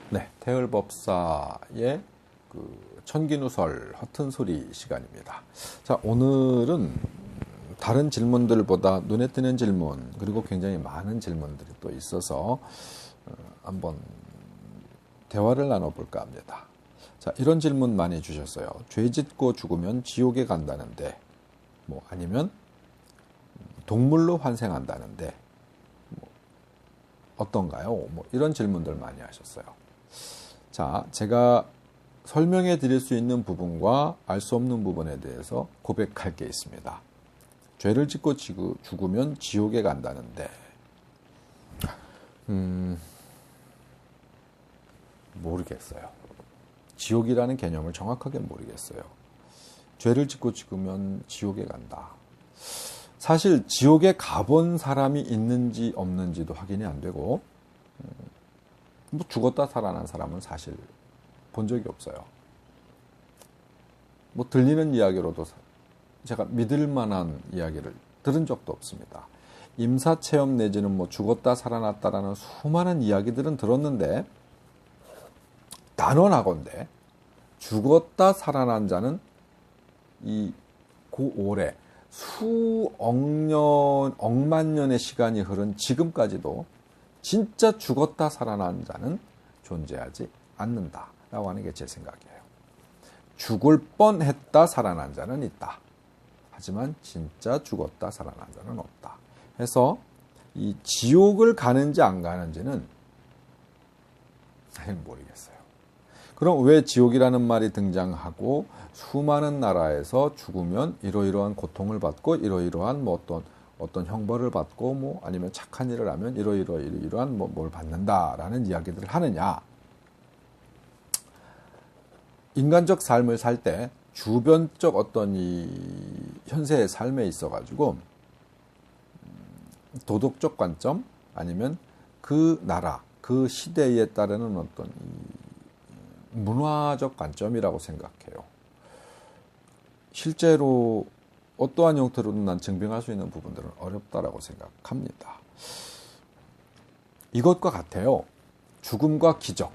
네, 태을법사의 천기누설 허튼 소리 시간입니다. 자, 오늘은 다른 질문들보다 눈에 띄는 질문 그리고 굉장히 많은 질문들이 또 있어서 한번 대화를 나눠볼까 합니다. 자, 이런 질문 많이 주셨어요. 죄 짓고 죽으면 지옥에 간다는데, 뭐 아니면 동물로 환생한다는데 어떤가요? 뭐 이런 질문들 많이 하셨어요. 자, 제가 설명해 드릴 수 있는 부분과 알 수 없는 부분에 대해서 고백할 게 있습니다. 죄를 짓고 죽으면 지옥에 간다는데, 모르겠어요. 지옥이라는 개념을 정확하게 모르겠어요. 죄를 짓고 죽으면 지옥에 간다. 사실 지옥에 가본 사람이 있는지 없는지도 확인이 안 되고, 뭐 죽었다 살아난 사람은 사실 본 적이 없어요. 뭐 들리는 이야기로도 제가 믿을 만한 이야기를 들은 적도 없습니다. 임사체험 내지는 뭐 죽었다 살아났다라는 수많은 이야기들은 들었는데, 단언하건대 죽었다 살아난 자는 이 고오래 수억 년, 억만 년의 시간이 흐른 지금까지도 진짜 죽었다 살아난 자는 존재하지 않는다라고 하는 게 제 생각이에요. 죽을 뻔했다 살아난 자는 있다. 하지만 진짜 죽었다 살아난 자는 없다. 해서 이 지옥을 가는지 안 가는지는 사실 모르겠어요. 그럼 왜 지옥이라는 말이 등장하고 수많은 나라에서 죽으면 이러이러한 고통을 받고 이러이러한 뭐 어떤 형벌을 받고 뭐 아니면 착한 일을 하면 이러이러한 뭐 뭘 받는다라는 이야기들을 하느냐? 인간적 삶을 살 때 주변적 어떤 이 현세의 삶에 있어가지고 도덕적 관점 아니면 그 나라 그 시대에 따르는 어떤 이 문화적 관점이라고 생각해요. 실제로 어떠한 형태로든 난 증명할 수 있는 부분들은 어렵다라고 생각합니다. 이것과 같아요. 죽음과 기적.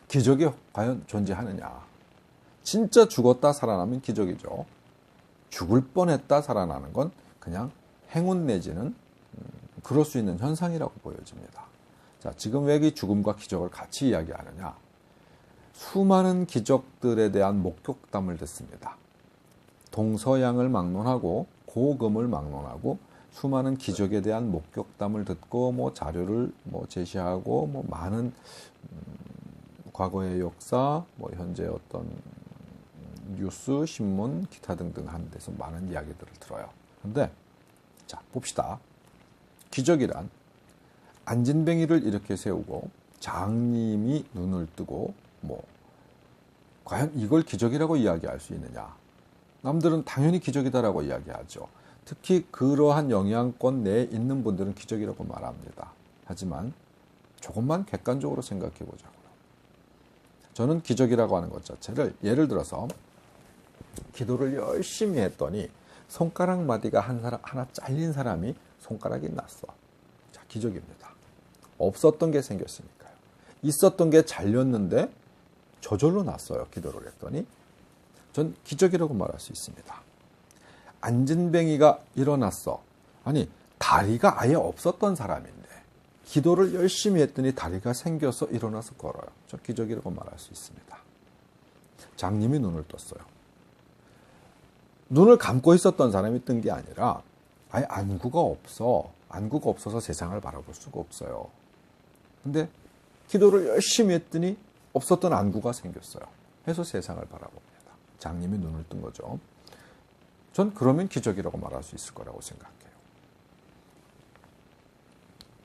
기적이 과연 존재하느냐? 진짜 죽었다 살아나면 기적이죠. 죽을 뻔했다 살아나는 건 그냥 행운 내지는 그럴 수 있는 현상이라고 보여집니다. 자, 지금 왜 이 죽음과 기적을 같이 이야기하느냐? 수많은 기적들에 대한 목격담을 듣습니다. 동서양을 막론하고 고금을 막론하고 수많은 기적에 대한 목격담을 듣고 뭐 자료를 뭐 제시하고 뭐 많은 과거의 역사, 뭐 현재 어떤 뉴스, 신문, 기타 등등 하는 데서 많은 이야기들을 들어요. 그런데 자, 봅시다. 기적이란 안진뱅이를 이렇게 세우고 장님이 눈을 뜨고 뭐 과연 이걸 기적이라고 이야기할 수 있느냐? 남들은 당연히 기적이다라고 이야기하죠. 특히 그러한 영향권 내에 있는 분들은 기적이라고 말합니다. 하지만 조금만 객관적으로 생각해 보자고요. 저는 기적이라고 하는 것 자체를 예를 들어서 기도를 열심히 했더니 손가락 마디가 하나 잘린 사람이 손가락이 났어. 자, 기적입니다. 없었던 게 생겼으니까요. 있었던 게 잘렸는데 저절로 났어요. 기도를 했더니. 전 기적이라고 말할 수 있습니다. 안진뱅이가 일어났어. 아니, 다리가 아예 없었던 사람인데 기도를 열심히 했더니 다리가 생겨서 일어나서 걸어요. 저 기적이라고 말할 수 있습니다. 장님이 눈을 떴어요. 눈을 감고 있었던 사람이 뜬 게 아니라 아예 안구가 없어. 안구가 없어서 세상을 바라볼 수가 없어요. 근데 기도를 열심히 했더니 없었던 안구가 생겼어요. 해서 세상을 바라봅니다. 장님이 눈을 뜬 거죠. 전 그러면 기적이라고 말할 수 있을 거라고 생각해요.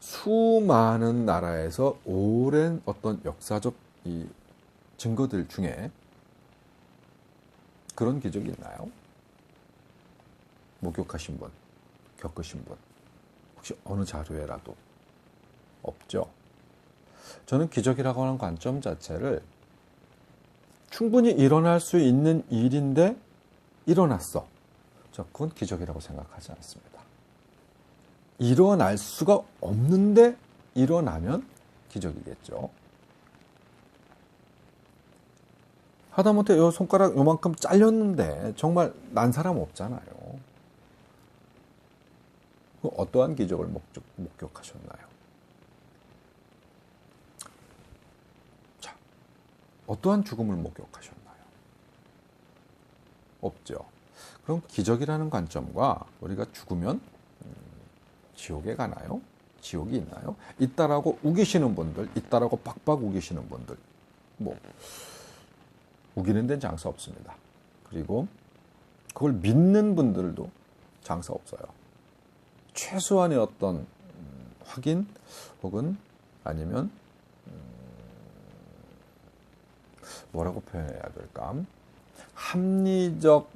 수많은 나라에서 오랜 어떤 역사적 이 증거들 중에 그런 기적이 있나요? 목격하신 분, 겪으신 분, 혹시 어느 자료에라도 없죠? 저는 기적이라고 하는 관점 자체를 충분히 일어날 수 있는 일인데 일어났어. 그건 기적이라고 생각하지 않습니다. 일어날 수가 없는데 일어나면 기적이겠죠. 하다못해 요 손가락 요만큼 잘렸는데 정말 난 사람 없잖아요. 어떠한 기적을 목격하셨나요? 자, 어떠한 죽음을 목격하셨나요? 없죠. 그럼 기적이라는 관점과 우리가 죽으면 지옥에 가나요? 지옥이 있나요? 있다라고 우기시는 분들, 있다라고 박박 우기시는 분들, 뭐 우기는 데는 장사 없습니다. 그리고 그걸 믿는 분들도 장사 없어요. 최소한의 어떤 확인 혹은 아니면 뭐라고 표현해야 될까? 합리적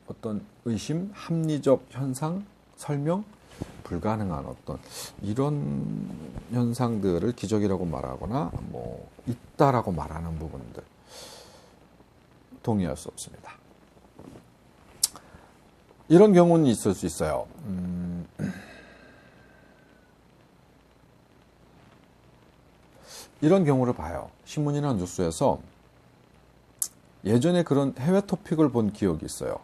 어떤 의심, 합리적 현상, 설명, 불가능한 어떤 이런 현상들을 기적이라고 말하거나 뭐 있다라고 말하는 부분들 동의할 수 없습니다. 이런 경우는 있을 수 있어요. 이런 경우를 봐요. 신문이나 뉴스에서 예전에 그런 해외 토픽을 본 기억이 있어요.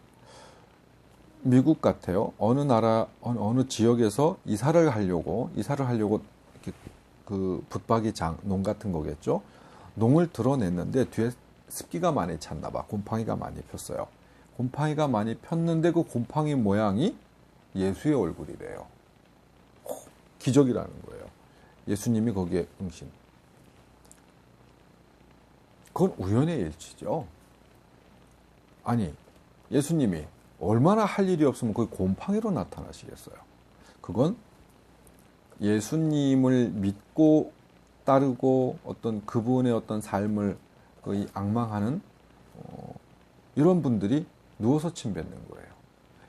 미국 같아요. 어느 나라, 어느 지역에서 이사를 하려고 이렇게 그 붙박이장, 농 같은 거겠죠. 농을 드러냈는데 뒤에 습기가 많이 찼나 봐. 곰팡이가 많이 폈어요. 곰팡이가 많이 폈는데 그 곰팡이 모양이 예수의 얼굴이래요. 기적이라는 거예요. 예수님이 거기에 응신. 그건 우연의 일치죠. 아니, 예수님이 얼마나 할 일이 없으면 거기 곰팡이로 나타나시겠어요. 그건 예수님을 믿고 따르고 어떤 그분의 어떤 삶을 거의 앙망하는 이런 분들이 누워서 침 뱉는 거예요.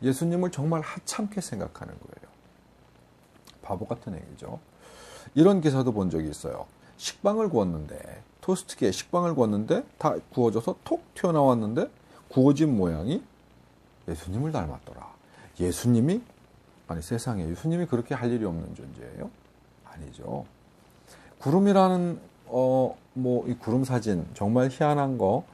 예수님을 정말 하찮게 생각하는 거예요. 바보 같은 행위죠. 이런 기사도 본 적이 있어요. 식빵을 구웠는데 토스트기에 식빵을 구웠는데 다 구워져서 톡 튀어나왔는데 구워진 모양이 예수님을 닮았더라. 예수님이 아니 세상에 예수님이 그렇게 할 일이 없는 존재예요? 아니죠. 구름이라는 뭐 이 구름 사진 정말 희한한 거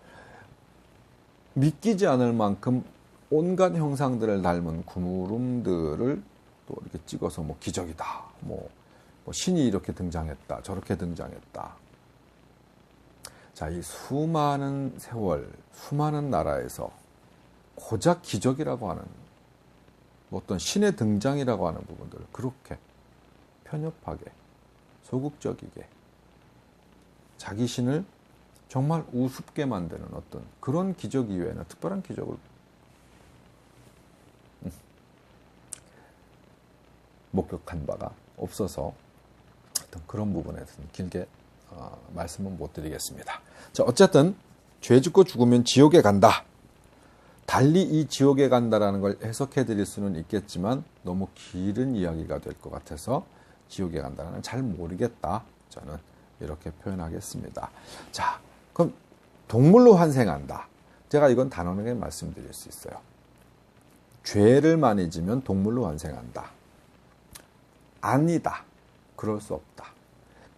믿기지 않을 만큼 온갖 형상들을 닮은 구름들을 또 이렇게 찍어서 뭐 기적이다. 뭐 신이 이렇게 등장했다. 저렇게 등장했다. 자, 이 수많은 세월, 수많은 나라에서 고작 기적이라고 하는 어떤 신의 등장이라고 하는 부분들을 그렇게 편협하게 소극적이게 자기 신을 정말 우습게 만드는 어떤 그런 기적 이외에는 특별한 기적을 목격한 바가 없어서 어떤 그런 부분에 대해서는 길게 말씀은 못 드리겠습니다. 자, 어쨌든 죄 짓고 죽으면 지옥에 간다. 달리 이 지옥에 간다라는 걸 해석해 드릴 수는 있겠지만 너무 길은 이야기가 될 것 같아서 지옥에 간다는 건 잘 모르겠다. 저는 이렇게 표현하겠습니다. 자, 그럼 동물로 환생한다. 제가 이건 단언하게 말씀드릴 수 있어요. 죄를 많이 지면 동물로 환생한다. 아니다. 그럴 수 없다.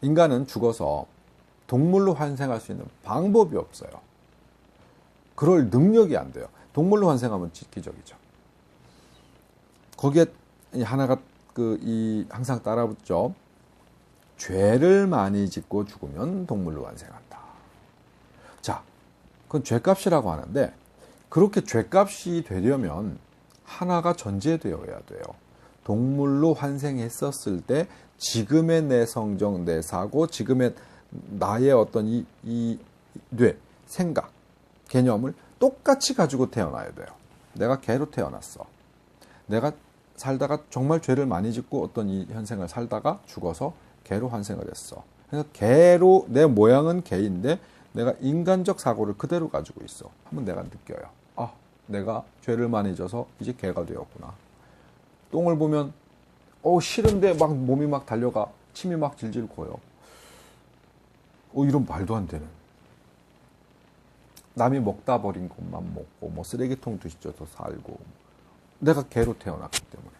인간은 죽어서 동물로 환생할 수 있는 방법이 없어요. 그럴 능력이 안 돼요. 동물로 환생하면 기적이죠. 거기에 하나가 항상 따라붙죠. 죄를 많이 짓고 죽으면 동물로 환생한다. 자, 그건 죄값이라고 하는데 그렇게 죄값이 되려면 하나가 전제되어야 돼요. 동물로 환생했었을 때 지금의 내 성정, 내 사고, 지금의 나의 어떤 이 뇌, 생각, 개념을 똑같이 가지고 태어나야 돼요. 내가 개로 태어났어. 내가 살다가 정말 죄를 많이 짓고 어떤 이 현생을 살다가 죽어서 개로 환생을 했어. 그래서 개로 내 모양은 개인데 내가 인간적 사고를 그대로 가지고 있어. 한번 내가 느껴요. 아, 내가 죄를 많이 져서 이제 개가 되었구나. 똥을 보면 싫은데 막 몸이 막 달려가. 침이 막 질질 고여. 이런 말도 안 되는. 남이 먹다 버린 것만 먹고 뭐 쓰레기통 뒤집어서 살고 내가 개로 태어났기 때문에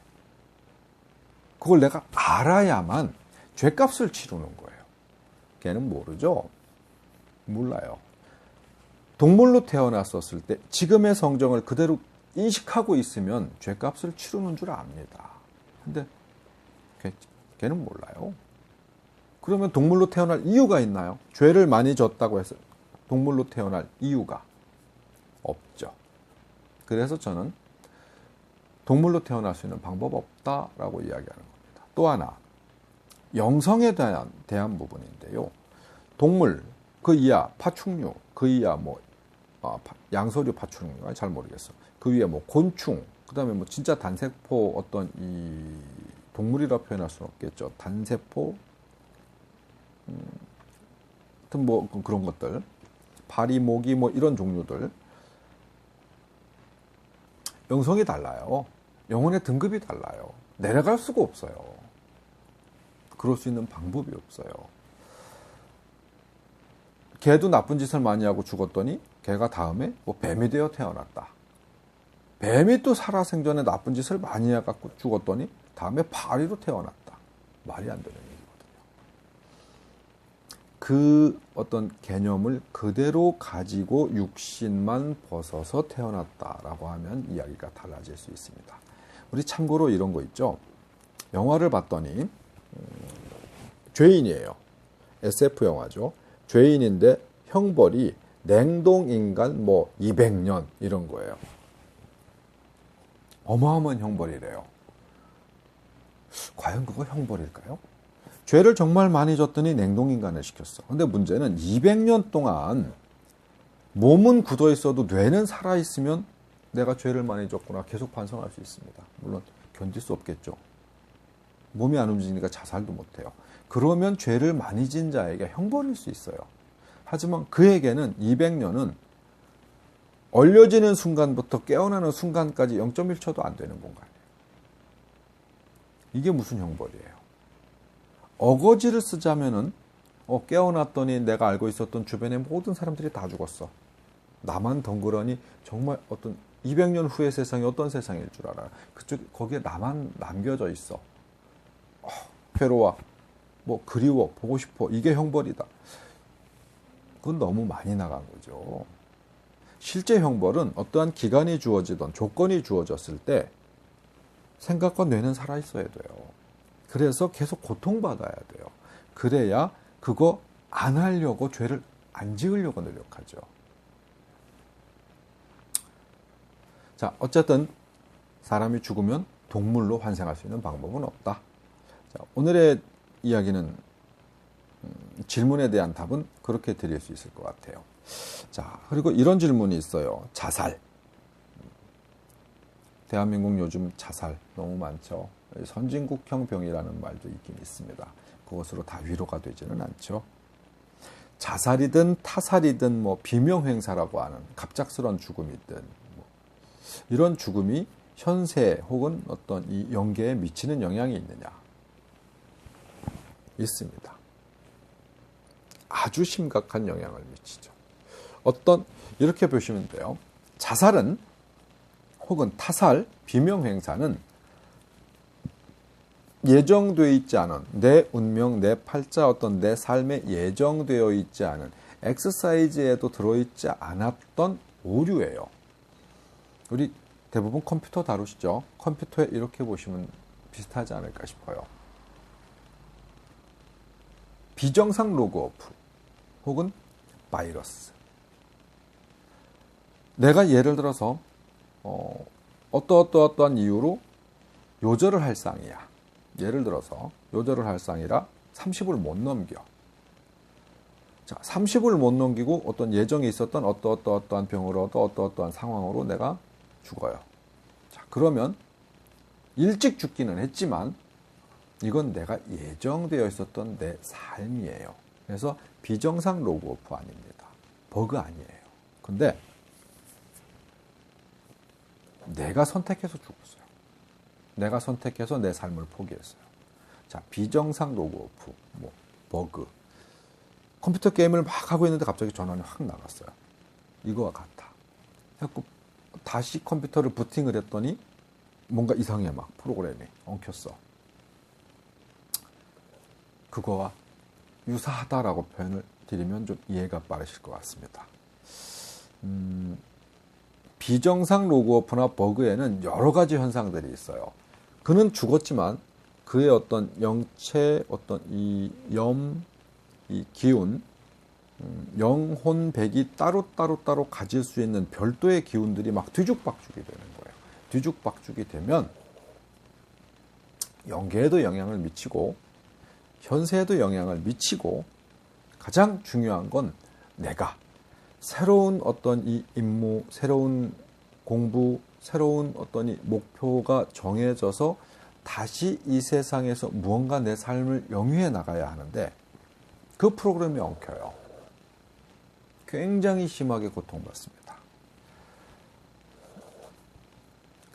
그걸 내가 알아야만 죄값을 치르는 거예요. 개는 모르죠. 몰라요. 동물로 태어났었을 때 지금의 성정을 그대로 인식하고 있으면 죄값을 치르는 줄 압니다. 근데 걔는 몰라요. 그러면 동물로 태어날 이유가 있나요? 죄를 많이 졌다고 해서 동물로 태어날 이유가 없죠. 그래서 저는 동물로 태어날 수 있는 방법 없다라고 이야기하는 겁니다. 또 하나, 영성에 대한 부분인데요. 동물, 그 이하 파충류, 그 이하 양서류 파충류가 잘 모르겠어. 그 위에 곤충, 그 다음에 진짜 단세포 어떤 이 동물이라 표현할 수는 없겠죠. 단세포, 하여튼 그런 것들, 파리, 모기 이런 종류들. 영성이 달라요. 영혼의 등급이 달라요. 내려갈 수가 없어요. 그럴 수 있는 방법이 없어요. 개도 나쁜 짓을 많이 하고 죽었더니 개가 다음에 뱀이 되어 태어났다. 뱀이 또 살아생전에 나쁜 짓을 많이 해갖고 죽었더니 다음에 파리로 태어났다. 말이 안 되는 얘기거든요. 그 어떤 개념을 그대로 가지고 육신만 벗어서 태어났다라고 하면 이야기가 달라질 수 있습니다. 우리 참고로 이런 거 있죠. 영화를 봤더니 죄인이에요. SF 영화죠. 죄인인데 형벌이 냉동인간 200년 이런 거예요. 어마어마한 형벌이래요. 과연 그거 형벌일까요? 죄를 정말 많이 졌더니 냉동인간을 시켰어. 근데 문제는 200년 동안 몸은 굳어 있어도 뇌는 살아 있으면 내가 죄를 많이 졌구나 계속 반성할 수 있습니다. 물론 견딜 수 없겠죠. 몸이 안 움직이니까 자살도 못해요. 그러면 죄를 많이 진 자에게 형벌일 수 있어요. 하지만 그에게는 200년은 얼려지는 순간부터 깨어나는 순간까지 0.1초도 안 되는 공간이에요. 이게 무슨 형벌이에요? 어거지를 쓰자면은 깨어났더니 내가 알고 있었던 주변의 모든 사람들이 다 죽었어. 나만 덩그러니 정말 어떤 200년 후의 세상이 어떤 세상일 줄 알아요. 거기에 나만 남겨져 있어. 괴로워. 그리워. 보고 싶어. 이게 형벌이다. 그건 너무 많이 나간 거죠. 실제 형벌은 어떠한 기간이 주어지던 조건이 주어졌을 때 생각과 뇌는 살아있어야 돼요. 그래서 계속 고통받아야 돼요. 그래야 그거 안 하려고 죄를 안 지으려고 노력하죠. 자, 어쨌든 사람이 죽으면 동물로 환생할 수 있는 방법은 없다. 자, 오늘의 이야기는 질문에 대한 답은 그렇게 드릴 수 있을 것 같아요. 자, 그리고 이런 질문이 있어요. 자살. 대한민국 요즘 자살 너무 많죠. 선진국형 병이라는 말도 있긴 있습니다. 그것으로 다 위로가 되지는 않죠. 자살이든 타살이든 비명행사라고 하는 갑작스러운 죽음이든 이런 죽음이 현세 혹은 어떤 이 영계에 미치는 영향이 있느냐? 있습니다. 아주 심각한 영향을 미치죠. 이렇게 보시면 돼요. 자살은 혹은 타살, 비명행사는 예정되어 있지 않은 내 운명, 내 팔자 어떤 내 삶에 예정되어 있지 않은 엑서사이즈에도 들어있지 않았던 오류예요. 우리 대부분 컴퓨터 다루시죠? 컴퓨터에 이렇게 보시면 비슷하지 않을까 싶어요. 비정상 로그오프 혹은 바이러스. 내가 예를 들어서 어떠한 이유로 요절을 할 상이야. 예를 들어서 요절을 할 상이라 30을 못 넘겨. 자, 30을 못 넘기고 어떤 예정이 있었던 어떠한 병으로 어떠한 상황으로 내가 죽어요. 자, 그러면 일찍 죽기는 했지만 이건 내가 예정되어 있었던 내 삶이에요. 그래서 비정상 로그오프 아닙니다. 버그 아니에요. 근데 내가 선택해서 죽었어요. 내가 선택해서 내 삶을 포기했어요. 자, 비정상 로그오프, 버그. 컴퓨터 게임을 막 하고 있는데 갑자기 전원이 확 나갔어요. 이거와 같아. 그래서 다시 컴퓨터를 부팅을 했더니 뭔가 이상해 막 프로그램이 엉켰어. 그거와 유사하다라고 표현을 드리면 좀 이해가 빠르실 것 같습니다. 비정상 로그오프나 버그에는 여러 가지 현상들이 있어요. 그는 죽었지만 그의 어떤 영체, 어떤 이 기운, 영혼백이 따로 가질 수 있는 별도의 기운들이 막 뒤죽박죽이 되는 거예요. 뒤죽박죽이 되면 영계에도 영향을 미치고 현세에도 영향을 미치고, 가장 중요한 건 내가 새로운 어떤 이 임무, 새로운 공부, 새로운 어떤 이 목표가 정해져서 다시 이 세상에서 무언가 내 삶을 영위해 나가야 하는데 그 프로그램이 엉켜요. 굉장히 심하게 고통받습니다.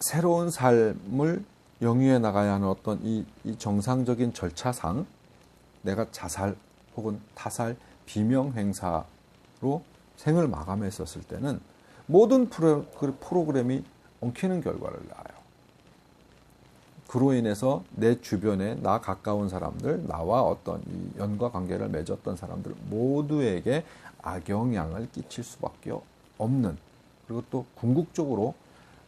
새로운 삶을 영위해 나가야 하는 어떤 이 정상적인 절차상 내가 자살 혹은 타살, 비명 행사로 생을 마감했었을 때는 모든 프로그램이 엉키는 결과를 낳아요. 그로 인해서 내 주변에 나 가까운 사람들, 나와 어떤 이 연과 관계를 맺었던 사람들 모두에게 악영향을 끼칠 수밖에 없는, 그리고 또 궁극적으로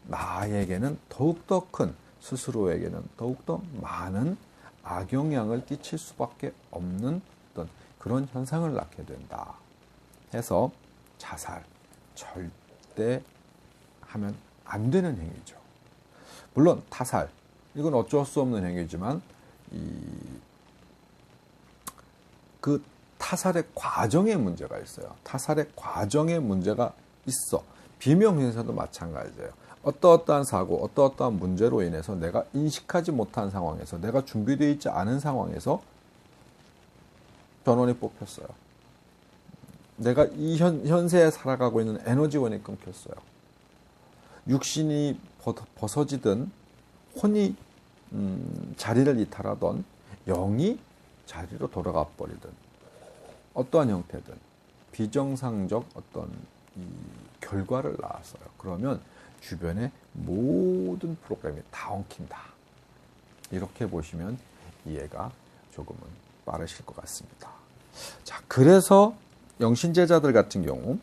나에게는 더욱더 큰, 스스로에게는 더욱더 많은 악영향을 끼칠 수밖에 없는 어떤 그런 현상을 낳게 된다 해서 자살 절대 하면 안 되는 행위죠. 물론 타살, 이건 어쩔 수 없는 행위지만 그 타살의 과정에 문제가 있어요. 타살의 과정에 문제가 있어. 비명 행사도 마찬가지예요. 어떠한 사고, 어떠한 문제로 인해서 내가 인식하지 못한 상황에서, 내가 준비되어 있지 않은 상황에서 전원이 뽑혔어요. 내가 이 현세에 살아가고 있는 에너지원이 끊겼어요. 육신이 벗어지든 혼이 자리를 이탈하던 영이 자리로 돌아가 버리든 어떠한 형태든 비정상적 어떤 이 결과를 낳았어요. 그러면 주변의 모든 프로그램이 다 엉킨다. 이렇게 보시면 이해가 조금은 빠르실 것 같습니다. 자, 그래서 영신제자들 같은 경우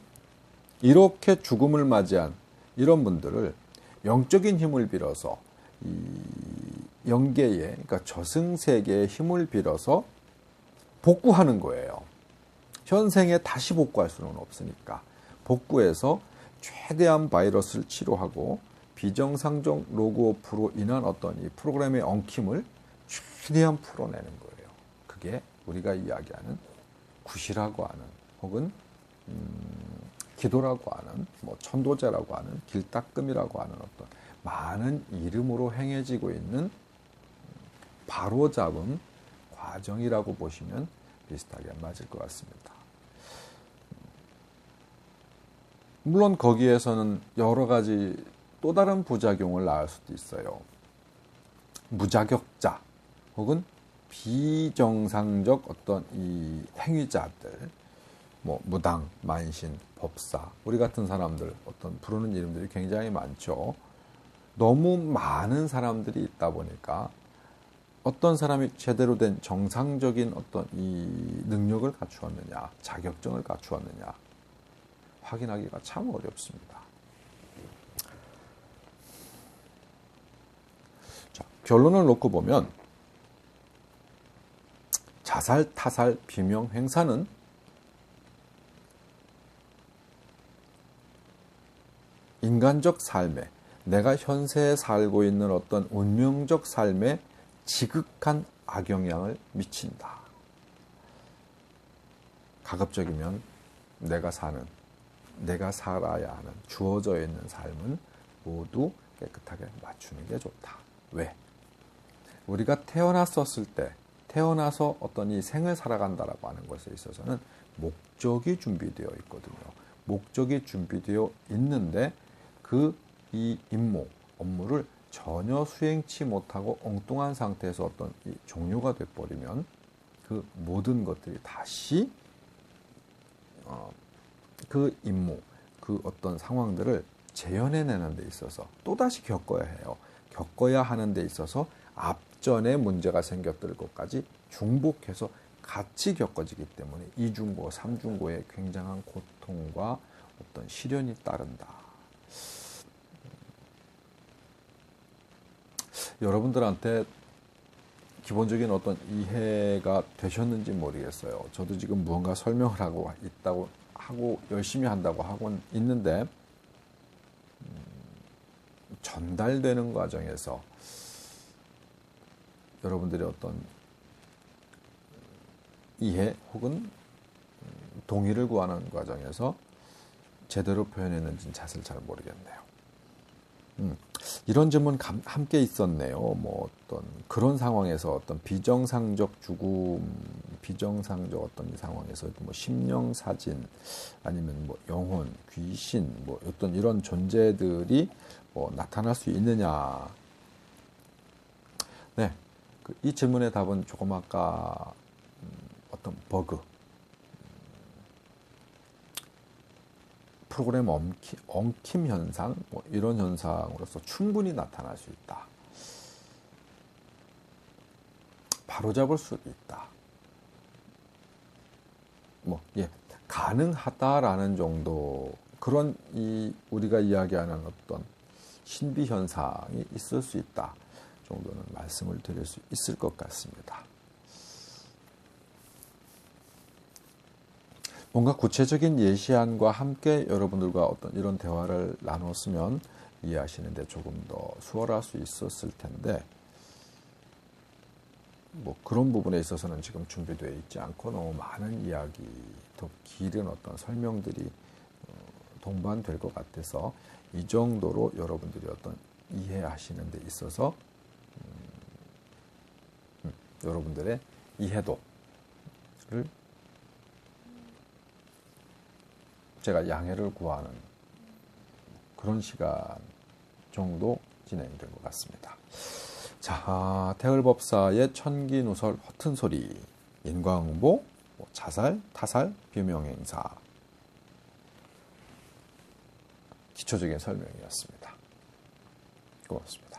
이렇게 죽음을 맞이한 이런 분들을 영적인 힘을 빌어서 이 영계의, 그러니까 저승세계의 힘을 빌어서 복구하는 거예요. 현생에 다시 복구할 수는 없으니까 복구해서 최대한 바이러스를 치료하고 비정상적 로그오프로 인한 어떤 이 프로그램의 엉킴을 최대한 풀어내는 거예요. 그게 우리가 이야기하는 굿이라고 하는, 혹은 기도라고 하는, 뭐 천도제라고 하는, 길닦음이라고 하는 어떤 많은 이름으로 행해지고 있는 바로잡음 과정이라고 보시면 비슷하게 맞을 것 같습니다. 물론 거기에서는 여러 가지 또 다른 부작용을 낳을 수도 있어요. 무자격자 혹은 비정상적 어떤 이 행위자들, 뭐 무당, 만신, 법사, 우리 같은 사람들 어떤 부르는 이름들이 굉장히 많죠. 너무 많은 사람들이 있다 보니까 어떤 사람이 제대로 된 정상적인 어떤 이 능력을 갖추었느냐, 자격증을 갖추었느냐 확인하기가 참 어렵습니다. 자, 결론을 놓고 보면 자살, 타살, 비명 행사는 인간적 삶에, 내가 현세에 살고 있는 어떤 운명적 삶에 지극한 악영향을 미친다. 가급적이면 내가 살아야 하는 주어져 있는 삶은 모두 깨끗하게 맞추는 게 좋다. 왜? 우리가 태어났었을 때, 태어나서 어떤 이 생을 살아간다라고 하는 것에 있어서는 목적이 준비되어 있거든요. 목적이 준비되어 있는데 이 임무, 업무를 전혀 수행치 못하고 엉뚱한 상태에서 어떤 이 종료가 돼버리면 그 모든 것들이 다시 그 임무, 그 어떤 상황들을 재현해내는 데 있어서 또다시 겪어야 해요. 겪어야 하는 데 있어서 앞전에 문제가 생겼던 것까지 중복해서 같이 겪어지기 때문에 이중고, 삼중고의 굉장한 고통과 어떤 시련이 따른다. 여러분들한테 기본적인 어떤 이해가 되셨는지 모르겠어요. 저도 지금 무언가 설명을 하고 있다고 하고 열심히 한다고 하고 있는데 전달되는 과정에서 여러분들의 어떤 이해 혹은 동의를 구하는 과정에서 제대로 표현했는지는 자세히 잘 모르겠네요. 이런 점은 함께 있었네요. 뭐 어떤 그런 상황에서 어떤 비정상적 죽음, 비정상적 어떤 상황에서 뭐 심령 사진 아니면 뭐 영혼, 귀신 뭐 어떤 이런 존재들이 뭐 나타날 수 있느냐. 네, 이 질문의 답은 조금 아까 어떤 버그, 프로그램 엉킴 현상, 뭐 이런 현상으로서 충분히 나타날 수 있다. 바로잡을 수 있다. 뭐, 예, 가능하다라는 정도, 그런 우리가 이야기하는 어떤 신비 현상이 있을 수 있다 정도는 말씀을 드릴 수 있을 것 같습니다. 뭔가 구체적인 예시안과 함께 여러분들과 어떤 이런 대화를 나눴으면 이해하시는데 조금 더 수월할 수 있었을 텐데 뭐 그런 부분에 있어서는 지금 준비되어 있지 않고 너무 많은 이야기, 더 길은 어떤 설명들이 동반될 것 같아서 이 정도로 여러분들이 어떤 이해하시는 데 있어서 여러분들의 이해도를 제가 양해를 구하는 그런 시간 정도 진행된 것 같습니다. 자, 태을법사의 천기누설 허튼 소리, 인과응보, 자살, 타살, 비명행사, 기초적인 설명이었습니다. 고맙습니다.